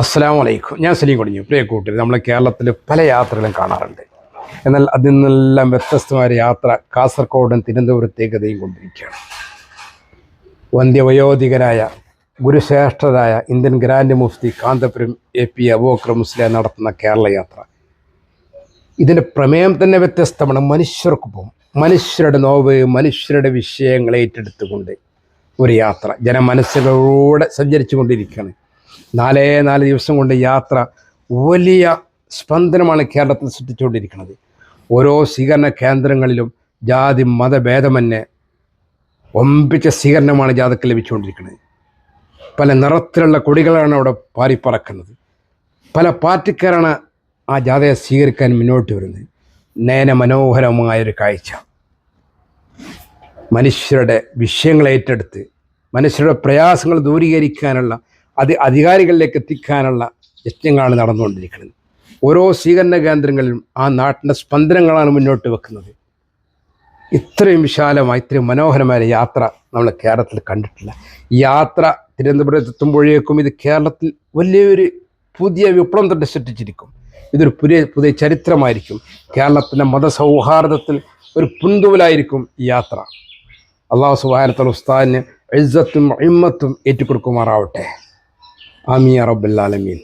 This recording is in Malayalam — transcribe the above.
അസ്സലാമു അലൈക്കും. ഞാൻ സലീം കൊടിഞ്ഞു. പ്രിയ കൂട്ടർ, നമ്മളെ കേരളത്തിൽ പല യാത്രകളും കാണാറുണ്ട്. എന്നാൽ അതിൽ നിന്നെല്ലാം വ്യത്യസ്തമായ യാത്ര കാസർഗോഡും തിരുവനന്തപുരത്തേക്ക് എത്തിയും കൊണ്ടിരിക്കുകയാണ്. വന്ധ്യവയോധികരായ ഗുരുശ്രേഷ്ഠരായ Indian grand mufti Kanthapuram AP Aboobacker Musliyar നടത്തുന്ന കേരള യാത്ര. ഇതിൻ്റെ പ്രമേയം തന്നെ വ്യത്യസ്തമാണ്. മനുഷ്യർക്കൊപ്പം മനുഷ്യരുടെ നോവ്, മനുഷ്യരുടെ വിഷയങ്ങൾ ഏറ്റെടുത്തുകൊണ്ട് ഒരു യാത്ര ജനമനസ്സുകളിലൂടെ സഞ്ചരിച്ചു കൊണ്ടിരിക്കുകയാണ്. 4 ദിവസം കൊണ്ട് യാത്ര വലിയ സ്പന്ദനമാണ് കേരളത്തിൽ സൃഷ്ടിച്ചുകൊണ്ടിരിക്കുന്നത്. ഓരോ സ്വീകരണ കേന്ദ്രങ്ങളിലും ജാതി മതഭേദമന്യേ ഒമ്പിച്ച സ്വീകരണമാണ് ജാഥക്ക് ലഭിച്ചുകൊണ്ടിരിക്കുന്നത്. പല നിറത്തിലുള്ള കൊടികളാണ് അവിടെ പാറിപ്പറക്കുന്നത്. പല പാർട്ടിക്കാരാണ് ആ ജാഥയെ സ്വീകരിക്കാൻ മുന്നോട്ട് വരുന്നത്. നയന മനോഹരമായൊരു കാഴ്ച. മനുഷ്യരുടെ വിഷയങ്ങൾ ഏറ്റെടുത്ത് മനുഷ്യരുടെ പ്രയാസങ്ങൾ ദൂരീകരിക്കാനുള്ള അധികാരികളിലേക്ക് എത്തിക്കാനുള്ള യജ്ഞങ്ങളാണ് നടന്നുകൊണ്ടിരിക്കുന്നത്. ഓരോ സ്വീകരണ കേന്ദ്രങ്ങളിലും ആ നാട്ടിൻ്റെ സ്പന്ദനങ്ങളാണ് മുന്നോട്ട് വെക്കുന്നത്. ഇത്രയും വിശാലമായ ഇത്രയും മനോഹരമായ യാത്ര നമ്മൾ കേരളത്തിൽ കണ്ടിട്ടില്ല. യാത്ര തിരുവനന്തപുരത്ത് എത്തുമ്പോഴേക്കും ഇത് കേരളത്തിൽ വലിയൊരു പുതിയ വിപ്ലവം തന്നെ സൃഷ്ടിച്ചിരിക്കും. ഇതൊരു പുതിയ ചരിത്രമായിരിക്കും. കേരളത്തിൻ്റെ മതസൗഹാർദ്ദത്തിൽ ഒരു പുൻതൂവലായിരിക്കും ഈ യാത്ര. അല്ലാഹു സുബ്ഹാനഹു വ തആല ഉസ്താദിന് ഇസ്സത്തും ഇമ്മത്തും ഏറ്റിക്കൊടുക്കുമാറാവട്ടെ. ആമീൻ യാ റബ്ബൽ ആലമീൻ.